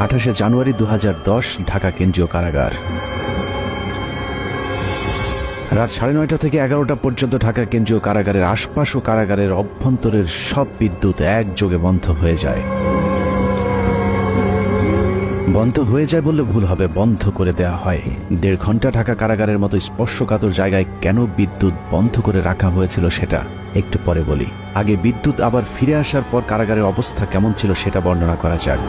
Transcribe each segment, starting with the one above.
28 জানুয়ারি 2010 ঢাকা কেন্দ্রীয় কারাগার। রাত 9:30 থেকে 11টা পর্যন্ত ঢাকা কেন্দ্রীয় কারাগারের আশপাশ ও কারাগারের অভ্যন্তরের সব বিদ্যুৎ একযোগে বন্ধ হয়ে যায়। বন্ধ হয়ে যায় বললে ভুল হবে, বন্ধ করে দেয়া হয়। 1.5 ঘন্টা ঢাকা কারাগারের মতো স্পর্শকাতর জায়গায় কেন বিদ্যুৎ বন্ধ করে রাখা হয়েছিল সেটা একটু পরে বলি। আগে বিদ্যুৎ আবার ফিরে আসার পর কারাগারের অবস্থা কেমন ছিল সেটা বর্ণনা করা যাক।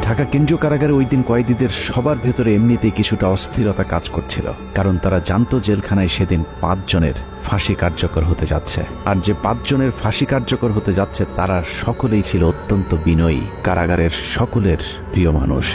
ঢাকা কেন্দ্রীয় কারাগারে ওই দিন কয়েদিদের সবার ভেতরে এমনিতেই কিছুটা অস্থিরতা কাজ করছিল, কারণ তারা জানতো জেলখানায় সেদিন 5 জনের ফাঁসি কার্যকর হতে যাচ্ছে। আর যে 5 জনের ফাঁসি কার্যকর হতে যাচ্ছে তারা সকলেই ছিল অত্যন্ত বিনয়ী, কারাগারের সকলের প্রিয় মানুষ।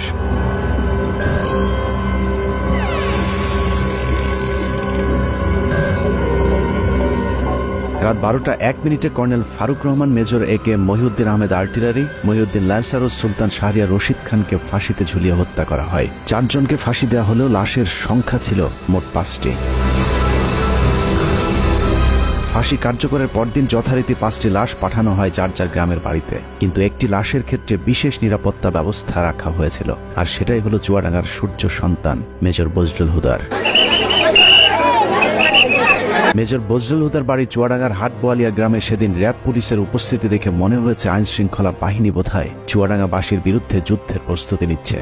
রাত 12:01 colonel Faruk Rahman, major AK Mohiuddin Ahmed artillery, Mohiuddin lancer ও সুলতান শাহরিয়ার রশিদ খানকে ফাঁসিতে ঝুলিয়ে হত্যা করা হয়। 4 জনকে ফাঁসি দেওয়া হলেও লাশের সংখ্যা ছিল মোট 5টি। ফাঁসি কার্যকরের পরদিন যথারীতি 5টি লাশ পাঠানো হয় যার যার গ্রামের বাড়িতে, কিন্তু একটি লাশের ক্ষেত্রে বিশেষ নিরাপত্তা ব্যবস্থা রাখা হয়েছিল, আর সেটাই হলো চুয়াডাঙ্গার সূর্য সন্তান মেজর বজলুল হুদার। মেজর বজলুল হুদার বাড়ি চুয়াডাঙ্গার হাটবোয়ালিয়া গ্রামে সেদিন র্যাব পুলিশের উপস্থিতি দেখে মনে হয়েছে আইন শৃঙ্খলা বাহিনী বোধহয় চুয়াডাঙ্গাবাসীর বিরুদ্ধে যুদ্ধের প্রস্তুতি নিচ্ছে।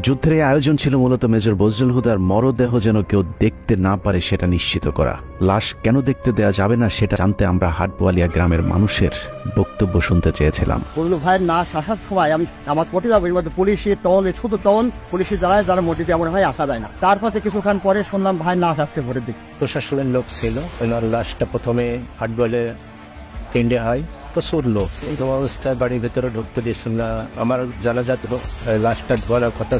যুদ্ধের এই আয়োজন ছিল মূলত মেজর বজলুল হুদার মরদেহ যেন কেউ দেখতে না পারে সেটা নিশ্চিত করা। লাশ কেন দেখতে দেয়া যাবে না সেটা জানতে আমরা হাটবোয়ালিয়া গ্রামের মানুষের বক্তব্য শুনতে চেয়েছিলাম। বজলুল ভাইয়ের লাশ আসার সময় আমি আমার পটে যাবো, এর মধ্যে পুলিশের টল, শুধু টল পুলিশের যারা মসজিদে এমন হয় আসা যায় না। তারপরে কিছুক্ষণ পরে শুনলাম ভাইয়ের লাশ আসছে ভোরের দিকে। প্রশাসনের লোক ছিল, ওনার লাশটা প্রথমে হাটবোয়ালিয়া কেন্দ্রে হয়, প্রচুর লোক। এই অবস্থায় বাড়ির ভেতরে ঢুকতে দিয়েছিল না। আমার জানাজাত লাশটা বলার কথা,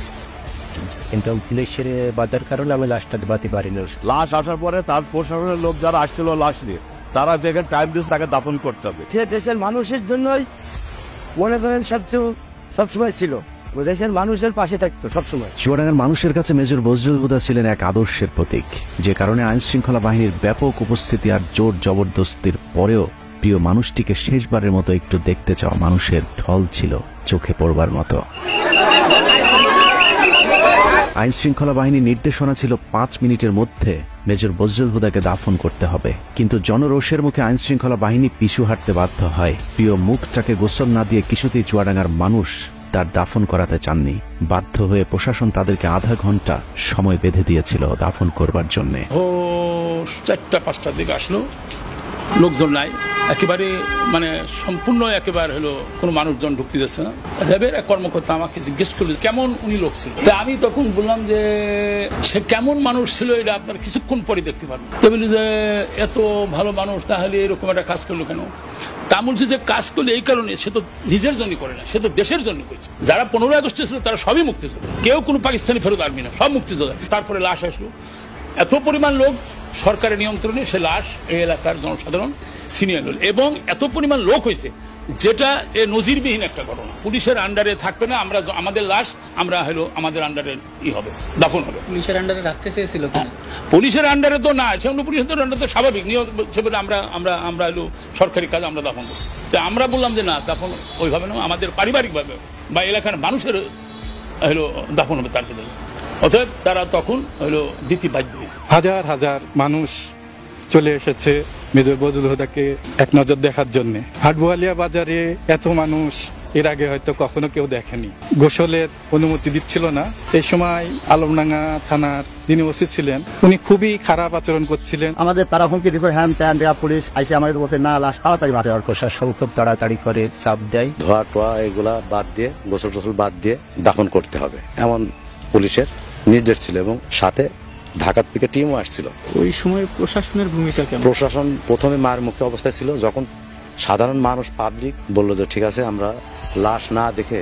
কিন্তু পুলিশের বাধার কারণে আমি লাশটা বাঁধতে পারিনি। লাশ আসার পরে তার প্রশাসনের লোক যারা আসছিল লাশ নিয়ে, তারা যেখানে টাইম দিয়েছে তাকে দাফন করতে হবে। সে দেশের মানুষের জন্যই মনে করেন সবসময় ছিল, দেশের মানুষের পাশে থাকতো সবসময়। চুয়াডাঙ্গার মানুষের কাছে মেজর বজলুল হুদা ছিলেন এক আদর্শের প্রতীক, যে কারণে আইন শৃঙ্খলা বাহিনীর ব্যাপক উপস্থিতি আর জোর জবরদস্তির পরেও প্রিয় মানুষটিকে শেষবারের মতো একটু দেখতে চাওয়া মানুষের ঢল ছিল চোখে পড়বার মতো। আইন শৃঙ্খলা বাহিনীর নির্দেশনা ছিল 5 মিনিটের মধ্যে মেজর বজলুল হুদাকে দাফন করতে হবে, কিন্তু জনরোষের মুখে আইন শৃঙ্খলা বাহিনী পিছু হাঁটতে বাধ্য হয়। প্রিয় মুখটাকে গোসল না দিয়ে কিছুতেই চুয়াডাঙ্গার মানুষ তার দাফন করাতে চাননি। বাধ্য হয়ে প্রশাসন তাদেরকে আধা ঘন্টা সময় বেঁধে দিয়েছিল দাফন করবার জন্য। 4টা-5টার দিকে আসলো, লোকজন নাই একেবারে, মানে সম্পূর্ণ একেবারে হলো কোনো মানুষজন ঢুকতে দিচ্ছে না। র্যাবের এক কর্মকর্তা আমাকে জিজ্ঞেস করলো কেমন উনি লোক ছিল। তা আমি তখন বললাম যে সে কেমন মানুষ ছিল এটা আপনার কিছুক্ষণ পরে দেখতে পারবেন। তো বলি যে এত ভালো মানুষ তাহলে এরকম একটা কাজ করলো কেন? তা বলছে যে কাজ করলে এই কারণে, সে তো নিজের জন্য করে না, সে তো দেশের জন্য করেছে। যারা 15 আগস্টে ছিল তারা সবই মুক্তিযোদ্ধা, কেউ কোনো পাকিস্তানি ফেরত আর্মি না, সব মুক্তিযোদ্ধা। তারপরে লাশ আসলো, এত পরিমাণ লোক সরকারের নিয়ন্ত্রণে, সে লাশ এই এলাকার জনসাধারণ ছিনিয়ে নিল, এবং এত পরিমাণ লোক হয়েছে যেটা নজিরবিহীন একটা ঘটনা। পুলিশের আন্ডারে থাকবে না, আমরা আমাদের লাশ আমরা হলো আমাদের আন্ডারে হবে, দাফন হবে। পুলিশের আন্ডারে রাখতে চেয়েছিল, পুলিশের আন্ডারে তো না, সেগুলো পুলিশের আন্ডারে তো স্বাভাবিক নিয়ম, সেভাবে আমরা হলো সরকারি কাজ আমরা দাফন করি। তো আমরা বললাম যে না, দাফন ওইভাবে না, আমাদের পারিবারিকভাবে বা এলাকার মানুষের হলো দাফন হবে তার ভিতরে। অতএব তারা তখন হলো দিতে বাধ্য হয়েছে। হাজার হাজার মানুষ চলে এসেছে মেজর বজলুল হুদাকে এক নজর দেখার জন্য। হাটবোয়ালিয়া বাজারে এত মানুষ এর আগে হয়তো কখনো কেউ দেখেনি। গোসলের অনুমতি দিচ্ছিল না। এই সময় আলমডাঙ্গা থানার যিনি ওসি ছিলেন, উনি খুবই খারাপ আচরণ করছিলেন। আমাদের তারা হুমকি দিত, হ্যাঁ পুলিশ আইসে আমাদের বলছে না, লাশ তাড়াতাড়ি মারে। আর প্রশাসন খুব তাড়াতাড়ি করে চাপ দেয়, ধোয়া টোয়া এগুলা বাদ দিয়ে, গোসল টোসল বাদ দিয়ে দাফন করতে হবে এমন পুলিশের নির্দেশ ছিল, এবং সাথে ঢাকার থেকে টিমও আসছিল। ওই সময় প্রশাসনের ভূমিকা কেমন? প্রশাসন প্রথমে মার মুখে অবস্থায় ছিল, যখন সাধারণ মানুষ পাবলিক বললো যে ঠিক আছে আমরা লাশ না দেখে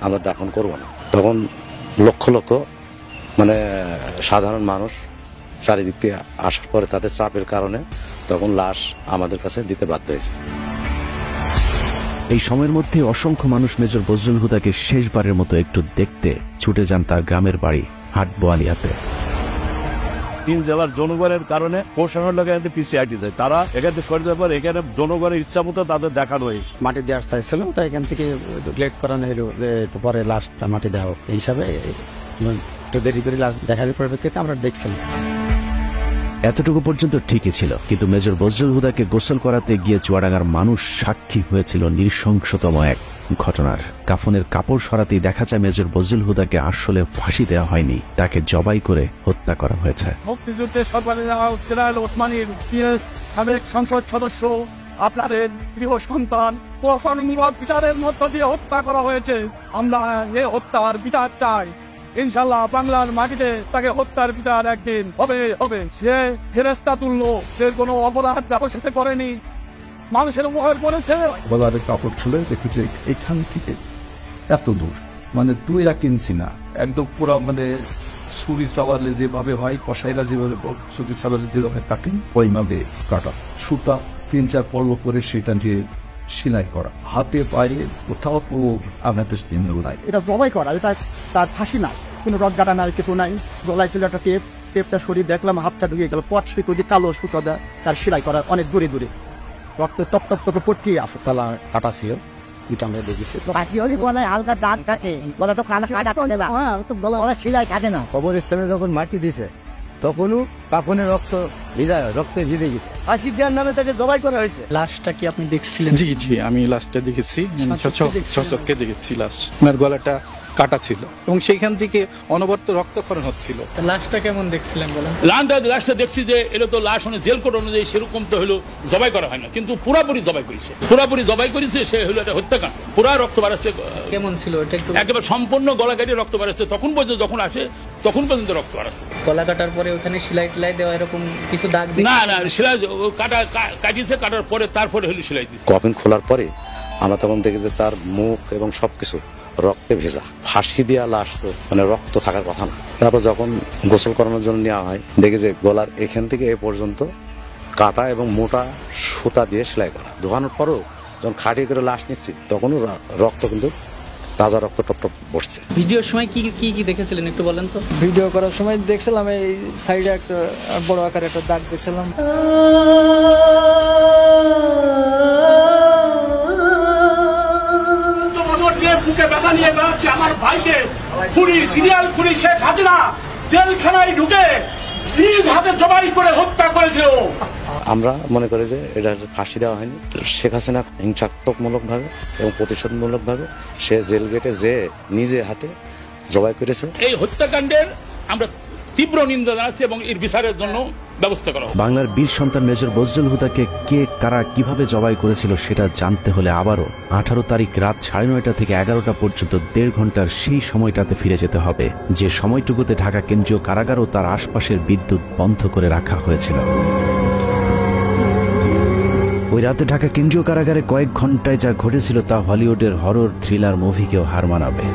আমরা দাফন করব না, তখন লক্ষ লক্ষ মানে সাধারণ মানুষ চারিদিক থেকে আসার পরে তাদের চাপের কারণে তখন লাশ আমাদের কাছে দিতে বাধ্য হয়েছে। এই সময়ের মধ্যে অসংখ্য মানুষ মেজর বজলুল হুদাকে শেষবারের মতো একটু দেখতে ছুটে যান তার গ্রামের বাড়ি হাটবোয়ালিয়াতে। তিন জেলার জনগণের কারণে প্রশাসন লোক এখানে পিছিয়ে হাঁটি যায়, তারা এখানে সরে যাওয়ার পর এখানে জনগণের ইচ্ছা মতো তাদের দেখানো হয়েছে। মাটি দেওয়ার চাইছিল, তো এখান থেকে লেট করানো হলো যে একটু পরে লাস্টটা মাটি দেওয়া হোক, এই হিসাবে একটু দেরি করে লাস্ট দেখার পরিপ্রেক্ষিতে আমরা দেখছিলাম। এতটুকু পর্যন্ত ঠিকই ছিল, কিন্তু মেজর বজলুল হুদাকে গোসল করাতে গিয়ে চুয়াডাঙ্গার মানুষ সাক্ষী হয়েছিল নৃশংসতম এক ঘটনার। কাফনের কাপড় সরাতেই দেখা যায় মেজর বজলুল হুদাকে আসলে ফাঁসি দেওয়া হয়নি, তাকে জবাই করে হত্যা করা হয়েছে। মুক্তিযুদ্ধের সরকারি জেনারেল ওসমানীর সাবেক সংসদ সদস্য আপনাদের প্রিয় সন্তান প্রশাসনিক বিচারের মধ্য দিয়ে হত্যা করা হয়েছে। আমরা এই হত্যার বিচার চাই। ইনশাল্লাহ বাংলার মাটিতে তাকে হত্যার বিচার একদিন হবে। সে ফেরেস্তা তুললো, সে কোনো অপরাধ ব্যবস্থা করেনি, মানুষের উপকার করেছে। গলার কাপড় খুলে দেখেছে এখান থেকে এত দূর, মানে তুইরা কিনছি না, একদম পুরো মানে ছুরি চালালে যেভাবে হয়, কষাইরা যেভাবে ছুরি চালালে যেভাবে কাটেন ওইভাবে কাটা, সুতা 3-4 পর্ব করে সেটা দিয়ে সেলাই করা, হাতে পায়ে কোথাও আপনাদের নাই। এটা জবাই করা, এটা তার ফাঁসি নাই, কোনো রড গাটা নাই, কিছু নাই। গলায় ছিল একটা টেপটা সরিয়ে দেখলাম হাতটা ঢুকে গেল, পট সুতো দিয়ে কালো সুতো দেয় তার সেলাই করা, অনেক দূরে রক্ত টপ টপ করে পটকে আসে। তালা কাটা ছিল, এটা আমরা দেখেছি। হালকা দাগ থাকে, গলা তো গলা সেলাই থাকে না। কবরস্থানে যখন মাটি দিছে তখনও কাফনে রক্তে ভিজে গেছে, ফাঁসি দেওয়ার নামে তাকে জবাই করা হয়েছে। লাশটা কি আপনি দেখছিলেন? জি জি, আমি লাশটা দেখেছি, চোখে দেখেছি। লাশ ওনার গলাটা কাটা ছিল এবং সেইখান থেকে অনবরত রক্তক্ষরণ হচ্ছিল। লাশটা কেমন দেখছিলেন বলেন? লাশটা দেখছি যে এটা তো লাশ জেল কোড অনুযায়ী সেরকম তো হলো জবাই করা হয় না, কিন্তু পুরাপুরি জবাই করেছে সে হলো এটা হত্যাকাণ্ড। পুরা রক্ত বাড়াচ্ছে। কেমন ছিল এটা একটু? একেবারে সম্পূর্ণ গলা কাটিয়ে রক্ত বাড়াচ্ছে, তখন পর্যন্ত যখন আসে তখন পর্যন্ত রক্ত বাড়াচ্ছে। গলা কাটার পরে ওখানে সেলাই টেলাই দেওয়া এরকম কিছু দাগ? না, সেলাই কাটিয়েছে, কাটার পরে তারপরে হলো সেলাই দিচ্ছে। কফিন খোলার পরে আমরা তখন দেখি যে তার মুখ এবং সবকিছু রক্তে ভেজা। ফাঁসি দেওয়া লাশ তো মানে রক্ত থাকার কথা না। তারপর যখন গোসল করানোর জন্য নেওয়া হয়, দেখি যে গলার এখান থেকে এ পর্যন্ত কাটা এবং মোটা সুতা দিয়ে সেলাই করা। ধোয়ানোর পরও যখন খাটিয়ে করে লাশ নিচ্ছি তখনও রক্ত কিন্তু তাজা রক্ত টপ টপ বসছে। ভিডিওর সময় কি দেখেছিলেন একটু বলেন তো? ভিডিও করার সময় দেখছিলাম এই সাইডে একটা বড় আকার একটা দাগ দেখছিলাম। বুকে ব্যথা নিয়ে বেড়াচ্ছে আমার ভাইকে সিরিয়াল পুলিশ শেখ হাসিনা জেলখানায় ঢুকে নিজ হাতে জবাই করে হত্যা করেছিল। আমরা মনে করি যে এটা ফাঁসি দেওয়া হয়নি, শেখ হাসিনা হিংসাত্মকমূলক ভাবে এবং প্রতিশোধমূলক ভাবে সে জেল গেটে যে নিজে হাতে জবাই করেছে। এই হত্যাকাণ্ডের আমরা তীব্র নিন্দা জানাচ্ছি এবং এর বিচারের জন্য ব্যবস্থা করা। বাংলার বীর সন্তান মেজর বজলুল হুদাকে কে কারা কিভাবে জবাই করেছিল সেটা জানতে হলে আবারও 18 তারিখ রাত 9:30 থেকে 11টা পর্যন্ত 1.5 ঘন্টার সেই সময়টাতে ফিরে যেতে হবে, যে সময়টুকুতে ঢাকা কেন্দ্রীয় কারাগার ও তার আশপাশের বিদ্যুৎ বন্ধ করে রাখা হয়েছিল। ওই রাতে ঢাকা কেন্দ্রীয় কারাগারে কয়েক ঘন্টায় যা ঘটেছিল তা হলিউডের হরর থ্রিলার মুভিকেও হার মানাবে।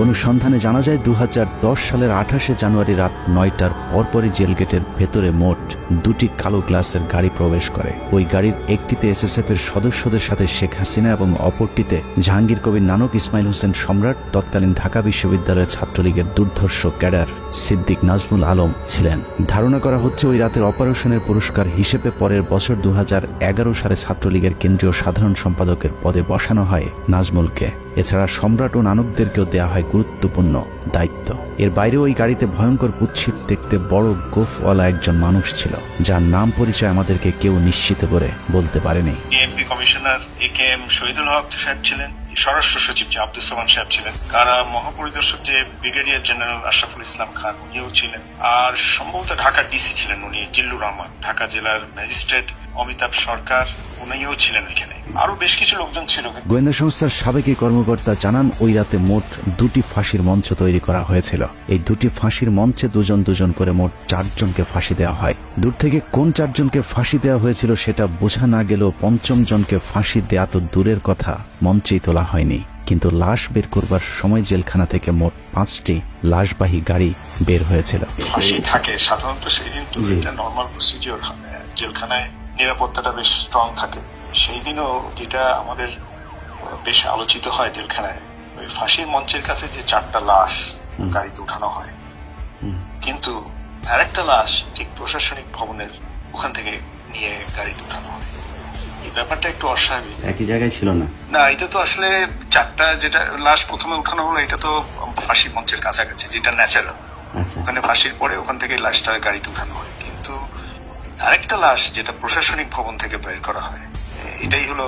অনুসন্ধানে জানা যায় 2010 সালের 28শে জানুয়ারি রাত 9টার পরপরই জেলগেটের ভেতরে মোট 2টি কালো গ্লাসের গাড়ি প্রবেশ করে। ওই গাড়ির একটিতে এসএসএফ এর সদস্যদের সাথে শেখ হাসিনা এবং অপরটিতে জাহাঙ্গীর কবির নানক, ইসমাইল হোসেন সম্রাট, তৎকালীন ঢাকা বিশ্ববিদ্যালয়ের ছাত্রলীগের দুর্ধর্ষ ক্যাডার সিদ্দিক নাজমুল আলম ছিলেন। ধারণা করা হচ্ছে ওই রাতের অপারেশনের পুরস্কার হিসেবে পরের বছর 2011 সালে ছাত্রলীগের কেন্দ্রীয় সাধারণ সম্পাদকের পদে বসানো হয় নাজমুলকে। এছাড়া সম্রাট ও নানকদেরকেও দেয়া হয় গুরুত্বপূর্ণ দায়িত্ব। এর বাইরে ওই গাড়িতে ভয়ঙ্কর কুৎসিত দেখতে বড় গোফওয়ালা একজন মানুষ ছিল, যার নাম পরিচয় আমাদেরকে কেউ নিশ্চিত করে বলতে পারেনি। ডিএমপি কমিশনার একেএম শহীদুল হক সাহেব ছিলেন, স্বরাষ্ট্র সচিব যে আব্দুল সালাম সাহেব ছিলেন, কারা মহাপরিদর্শক যে ব্রিগেডিয়ার জেনারেল আশরাফুল ইসলাম খান উনিও ছিলেন, আর সম্ভবত ঢাকার ডিসি ছিলেন উনি জিল্লুর রহমান, ঢাকা জেলার ম্যাজিস্ট্রেট অমিতাভ সরকার উনিও ছিলেন ওইখানে, আরো বেশ কিছু লোকজন ছিল। গোয়েন্দা সংস্থার সাবেক কর্মকর্তা জানান ওই রাতে মোট 2টি ফাঁসির মঞ্চ তৈরি করা হয়েছিল। এই 2টি ফাঁসির মঞ্চে দুজন করে মোট 4 জনকে ফাঁসি দেওয়া হয়। দূর থেকে কোন 4 জনকে ফাঁসি দেওয়া হয়েছিল সেটা বোঝা না গেলেও 5ম জনকে ফাঁসি দেওয়া তো দূরের কথা, মঞ্চেই তোলা হয়নি। কিন্তু লাশ বের করবার সময় জেলখানা থেকে মোট 5টি লাশবাহী গাড়ি বের হয়েছিল। ফাঁসি থাকে সাধারণত সেই দিন, তো এটা নরমাল প্রসিজিওর। জেলখানায় নিরাপত্তাটা বেশ স্ট্রং থাকে। সেই দিনও যেটা আমাদের বেশ আলোচিত হয় জেলখানায়, ওই ফাঁসির মঞ্চের কাছে যে 4টা লাশ গাড়িতে উঠানো হয়, কিন্তু আরেকটা লাশ ঠিক প্রশাসনিক ভবনের ওখান থেকে নিয়ে গাড়িতে উঠানো হয়। এই ব্যাপারটা একটু অস্বাভাবিক। একই জায়গায় ছিল না। না, এটা তো আসলে চারটা যেটা লাশ প্রথমে উঠানো হলো এটা তো ফাঁসি মঞ্চের কাছাকাছি, যেটা ন্যাচারাল। ওখানে ফাঁসির পরে ওখান থেকে লাশটা গাড়িতে উঠানো হয়। কিন্তু আরেকটা লাশ যেটা প্রশাসনিক ভবন থেকে বের করা হয়, এটাই হলো,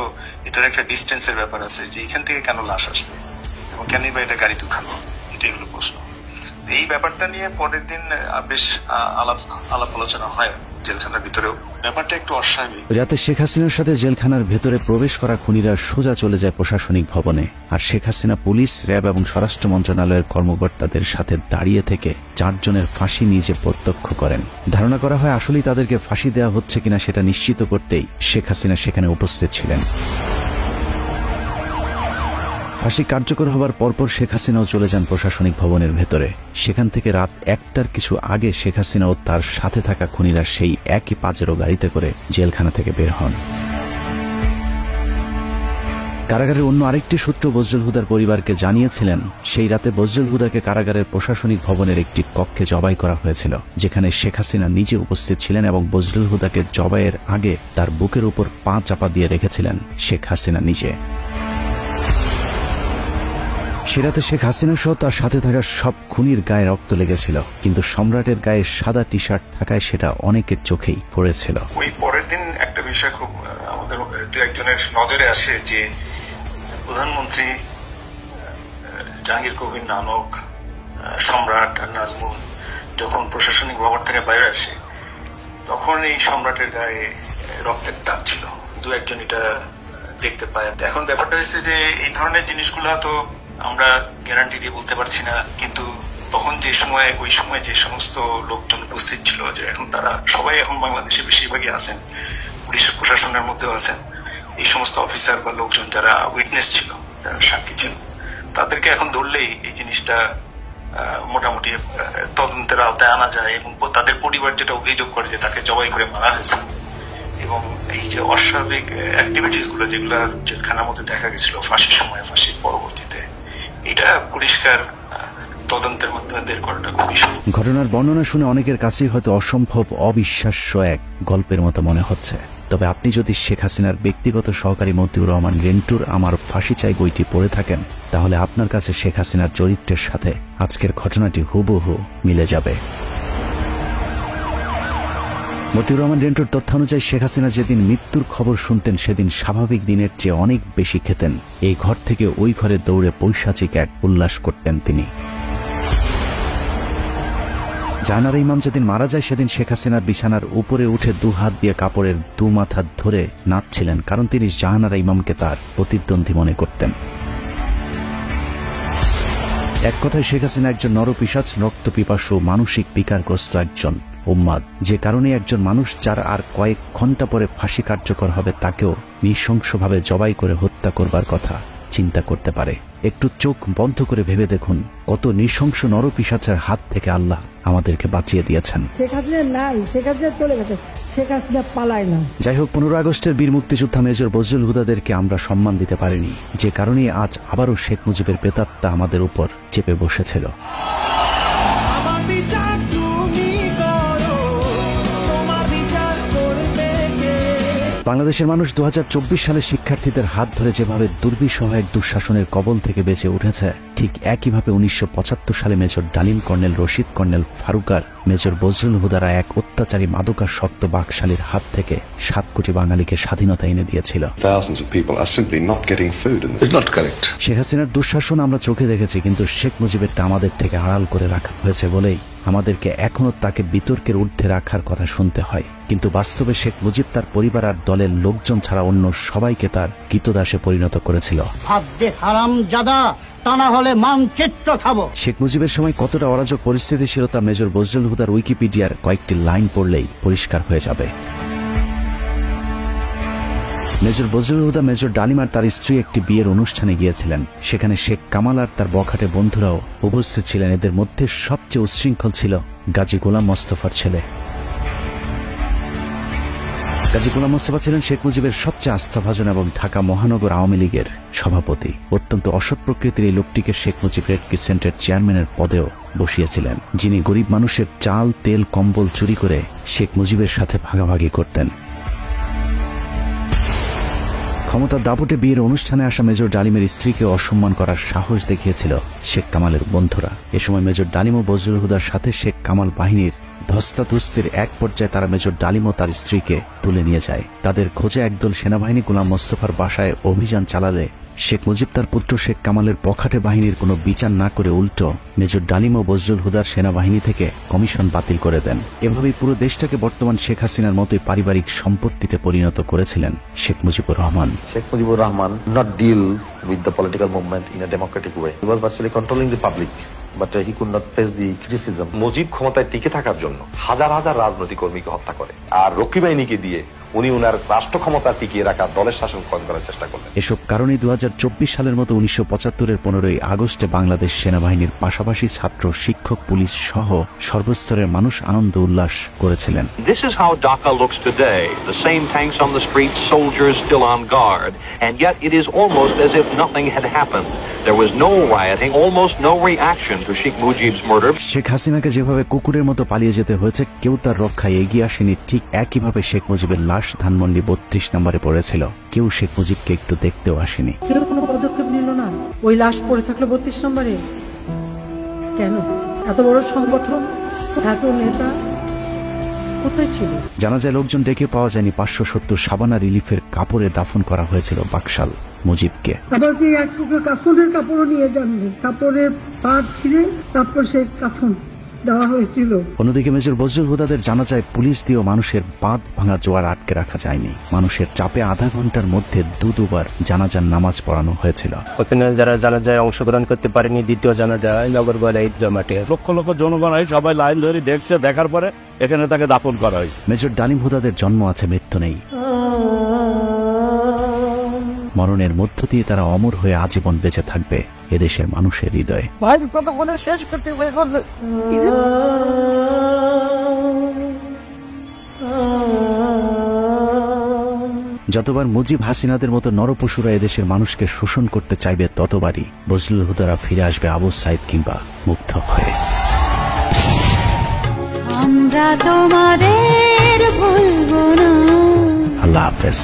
এটার একটা ডিস্টেন্সের ব্যাপার আছে যে এখান থেকে কেন লাশ আসবে এবং কেনই বা এটা গাড়িতে উঠানো, এটাই হলো প্রশ্ন। এই ব্যাপারটা নিয়ে পরের দিন বেশ আলাপ আলোচনা হয় জেলখানার ভিতরেও। ব্যাপারটা একটু অস্বাভাবিক। রাতে শেখ হাসিনার সাথে জেলখানার ভেতরে প্রবেশ করা খুনিরা সোজা চলে যায় প্রশাসনিক ভবনে, আর শেখ হাসিনা পুলিশ, র্যাব এবং স্বরাষ্ট্র মন্ত্রণালয়ের কর্মকর্তাদের সাথে দাঁড়িয়ে থেকে 4 জনের ফাঁসি নিজে প্রত্যক্ষ করেন। ধারণা করা হয় আসলেই তাদেরকে ফাঁসি দেওয়া হচ্ছে কিনা সেটা নিশ্চিত করতেই শেখ হাসিনা সেখানে উপস্থিত ছিলেন। ফাঁসি কার্যকর হবার পরপর শেখ হাসিনাও চলে যান প্রশাসনিক ভবনের ভেতরে। সেখান থেকে রাত 1টার কিছু আগে শেখ হাসিনা ও তার সাথে থাকা খুনিরা সেই একই পাজেরো গাড়িতে করে জেলখানা থেকে বের হন। কারাগারের অন্য আরেকটি সূত্র বজলুল হুদার পরিবারকে জানিয়েছিলেন, সেই রাতে বজলুল হুদাকে কারাগারের প্রশাসনিক ভবনের একটি কক্ষে জবাই করা হয়েছিল, যেখানে শেখ হাসিনা নিজে উপস্থিত ছিলেন এবং বজলুল হুদাকে জবাইয়ের আগে তার বুকের উপর পা চাপা দিয়ে রেখেছিলেন শেখ হাসিনা নিজে। সে রাতে শেখ হাসিনা সহ তার সাথে থাকা সব খুনির গায়ে রক্ত লেগেছিল, কিন্তু সম্রাটের গায়ে সাদা টি শার্ট থাকায় সেটা অনেকের চোখেই পড়েছিল। ওই পরের দিন একটা বিষয় খুব আমাদের দু একজনের নজরে আসে যে প্রধানমন্ত্রী জাহাঙ্গীর কবির নানক, সম্রাট আর নাজমুল যখন প্রশাসনিক ভবন থেকে বাইরে আসে তখন এই সম্রাটের গায়ে রক্তের দাগ ছিল। দু একজন এটা দেখতে পায়। এখন ব্যাপারটা হচ্ছে যে এই ধরনের জিনিসগুলো তো আমরা গ্যারান্টি দিয়ে বলতে পারছি না, কিন্তু তখন ওই সময় যে সমস্ত লোকজন উপস্থিত ছিল, যে এখন তারা সবাই এখন বাংলাদেশে বেশিরভাগই আছেন, পুলিশ প্রশাসনের মধ্যেও আছেন, এই সমস্ত অফিসার বা লোকজন যারা উইটনেস ছিল, যারা সাক্ষী ছিল, তাদেরকে এখন ধরলেই এই জিনিসটা মোটামুটি তদন্তের আওতায় আনা যায় এবং তাদের পরিবার যেটা অভিযোগ করে যে তাকে জবাই করে মারা হয়েছে এবং এই যে অস্বাভাবিক অ্যাক্টিভিটিস গুলো যেগুলো জেলখানার মধ্যে দেখা গেছিল ফাঁসির সময়, ফাঁসির পরবর্তীতে, এটা পরিষ্কার তদন্তের মাধ্যমে বের করাটা খুবই সহজ। ঘটনার বর্ণনা শুনে অনেকের কাছেই হয়তো অসম্ভব, অবিশ্বাস্য এক গল্পের মতো মনে হচ্ছে। তবে আপনি যদি শেখ হাসিনার ব্যক্তিগত সহকারী মতিউর রহমান রেন্টুর আমার ফাঁসি চাই বইটি পড়ে থাকেন, তাহলে আপনার কাছে শেখ হাসিনার চরিত্রের সাথে আজকের ঘটনাটি হুবহু মিলে যাবে। মতিউর রহমান রেন্টুর তথ্যানুযায়ী শেখ হাসিনা যেদিন মৃত্যুর খবর শুনতেন সেদিন স্বাভাবিক দিনের চেয়ে অনেক বেশি খেতেন। এই ঘর থেকে ওই ঘরে দৌড়ে পৈশাচিক এক উল্লাস করতেন তিনি। জাহানারা ইমাম যেদিন মারা যায় সেদিন শেখ হাসিনার বিছানার উপরে উঠে 2 হাত দিয়ে কাপড়ের 2 মাথা ধরে নাচছিলেন, কারণ তিনি জাহানারা ইমামকে তার প্রতিদ্বন্দ্বী মনে করতেন। এক কথায় শেখ হাসিনা একজন নরপিশাচ, রক্তপিপাসু, মানসিক বিকারগ্রস্ত একজন উম্মাদ, যে কারণে একজন মানুষ যার আর কয়েক ঘন্টা পরে ফাঁসি কার্যকর হবে তাকেও নৃশংসভাবে জবাই করে হত্যা করবার কথা চিন্তা করতে পারে। একটু চোখ বন্ধ করে ভেবে দেখুন কত নৃশংস নরপিশাচের হাত থেকে আল্লাহ আমাদেরকে বাঁচিয়ে দিয়েছেন। শেখ হাসিনা নাই, শেখ হাসিনা চলে গেছে, শেখ হাসিনা পালায় না। যাই হোক, 15 আগস্টের বীর মুক্তিযোদ্ধা মেজর বজলুল হুদাদেরকে আমরা সম্মান দিতে পারিনি, যে কারণে আজ আবারও শেখ মুজিবের প্রেতাত্মা আমাদের উপর চেপে বসেছিল। বাংলাদেশের মানুষ 2024 সালে শিক্ষার্থীদের হাত ধরে যেভাবে দুর্বিষহ এক দুঃশাসনের কবল থেকে বেঁচে উঠেছে, ঠিক একইভাবে 1975 সালে major Dalim colonel, Rashid colonel ফারুকার, মেজর বজলুল হুদারা এক অত্যাচারী মাদকাসক্ত বাকশালীর হাত থেকে 7 কোটি বাঙালিকে স্বাধীনতা এনে দিয়েছিল। শেখ হাসিনার দুঃশাসন আমরা চোখে দেখেছি, কিন্তু শেখ মুজিবেরটা আমাদের থেকে আড়াল করে রাখা হয়েছে বলেই আমাদেরকে এখনো তাকে বিতর্কের ঊর্ধ্বে রাখার কথা শুনতে হয়। কিন্তু বাস্তবে শেখ মুজিব তার পরিবার আর দলের লোকজন ছাড়া অন্য সবাইকে তার কৃতদাসে পরিণত করেছিল। শেখ মুজিবের সময় কতটা অরাজক পরিস্থিতি ছিল তা মেজর বজলুল হুদার উইকিপিডিয়ার কয়েকটি লাইন পড়লেই পরিষ্কার হয়ে যাবে। মেজর বজলুল হুদা, মেজর ডালিম আর তার স্ত্রী একটি বিয়ের অনুষ্ঠানে গিয়েছিলেন। সেখানে শেখ কামাল আর তার বখাটে বন্ধুরাও উপস্থিত ছিলেন। এদের মধ্যে সবচেয়ে উচ্ছৃঙ্খল ছিল গাজী গোলাম মোস্তফার ছেলে। কাজী গোলাম মোস্তফা ছিলেন শেখ মুজিবের সবচেয়ে আস্থাভাজন এবং ঢাকা মহানগর আওয়ামী লীগের সভাপতি। অত্যন্ত অসৎ প্রকৃতির এই লোকটিকে শেখ মুজিব রেড ক্রিসেন্টের চেয়ারম্যানের পদেও বসিয়েছিলেন, যিনি গরিব মানুষের চাল, তেল, কম্বল চুরি করে শেখ মুজিবের সাথে ভাগাভাগি করতেন। ক্ষমতার দাপটে বিয়ের অনুষ্ঠানে আসা মেজর ডালিমের স্ত্রীকে অসম্মান করার সাহস দেখিয়েছিল শেখ কামালের বন্ধুরা। এ সময় মেজর ডালিম ও বজলুল হুদার সাথে শেখ কামাল বাহিনীর ধস্তাধস্তির এক পর্যায়ে তারা মেজর ডালিম ও তার স্ত্রীকে তুলে নিয়ে যায়। তাদের খোঁজে একদল সেনাবাহিনী গোলাম মোস্তফার বাসায় অভিযান চালালে শেখ মুজিব তার পুত্র শেখ কামালের বখাটে বাহিনীর কোনো বিচার না করে উল্টো মেজর ডালিম ও বজলুল হুদার সেনাবাহিনী থেকে কমিশন বাতিল করে দেন। এভাবেই পুরো দেশটাকে বর্তমান শেখ হাসিনার মতোই পারিবারিক সম্পত্তিতে পরিণত করেছিলেন Sheikh Mujibur Rahman. Sheikh Mujibur Rahman not deal with the political movement in a democratic way. He was virtually controlling the public, but he could not face the criticism. Mujib ক্ষমতায় টিকে থাকার জন্য হাজার হাজার রাজনৈতিক কর্মীকে হত্যা করে, আর রক্ষী বাহিনীকে দিয়ে উনি উনার রাষ্ট্র ক্ষমতা টিকিয়ে রাখা দলের শাসন করার চেষ্টা করলেন। এসব কারণে 2024 সালের মতো 1975-এর 15ই আগস্টে বাংলাদেশ সেনাবাহিনীর পাশাপাশি ছাত্র, শিক্ষক, পুলিশ সহ সর্বস্তরের মানুষ আনন্দ উল্লাস করেছিলেন। This is how Dhaka looks today. The same tanks on the streets, soldiers still on guard, and yet it is almost as if nothing had happened. There was no rioting, almost no reaction to Sheikh Mujib's murder. Sheikh হাসিনাকে যেভাবে কুকুরের মতো পালিয়ে যেতে হয়েছে, কেউ তার রক্ষায় এগিয়ে আসেনি, ঠিক একইভাবে শেখ মুজিবের লাশ ধানমন্ডি 32 নম্বরে পড়েছিল। কেউ শেখ মুজিবকে একটু দেখতেও আসেনি। কেউ কোনো পদক্ষেপ নিল না, ওই লাশ পড়ে থাকলো 32 নম্বরে। কেন? এত বড় সংগঠন, এত নেতা কোথায় ছিল? জানা যায় লোকজন ডেকে পাওয়া যায়নি। 570 সাবানা রিলিফের কাপড়ে দাফন করা হয়েছিল বাকশাল মুজিবকে। আবার কি এক টুকরো কাফনের কাপড়ও নিয়ে যাননি, কাপড়ের পাড় ছিঁড়ে তারপর সেই কাফন দেওয়া হয়েছিল। অন্যদিকে মেজর বজলুল হুদাদের জানা যায় পুলিশ দিয়েও মানুষের বাঁধ ভাঙা জোয়ার আটকে রাখা যায়নি। মানুষের চাপে আধা ঘন্টার মধ্যে দুবার জানাজার নামাজ পড়ানো হয়েছিল। ওখানে যারা জানাজায় অংশগ্রহণ করতে পারেনি, দ্বিতীয় জানাজা নগরবালা ঈদগাহ মাঠে লক্ষ লক্ষ জনগণ সবাই লাইন ধরে দেখছে, দেখার পরে এখানে তাকে দাফন করা হয়েছে। মেজর ডালিম হুদাদের জন্ম আছে, মৃত্যু নেই। মরণের মধ্য দিয়ে তারা অমর হয়ে আজীবন বেঁচে থাকবে এদেশের মানুষের হৃদয়ে। ভাইয়ের কথা বলে শেষ করতে যতবার মুজিব হাসিনাদের মতো নরপশুরা এদেশের মানুষকে শোষণ করতে চাইবে, ততবারই বজলুল হুদারা ফিরে আসবে আবু সাইদ কিংবা মুগ্ধ হয়ে। আমরা তোমাদের ভুলব না। আল্লাহ হাফেজ।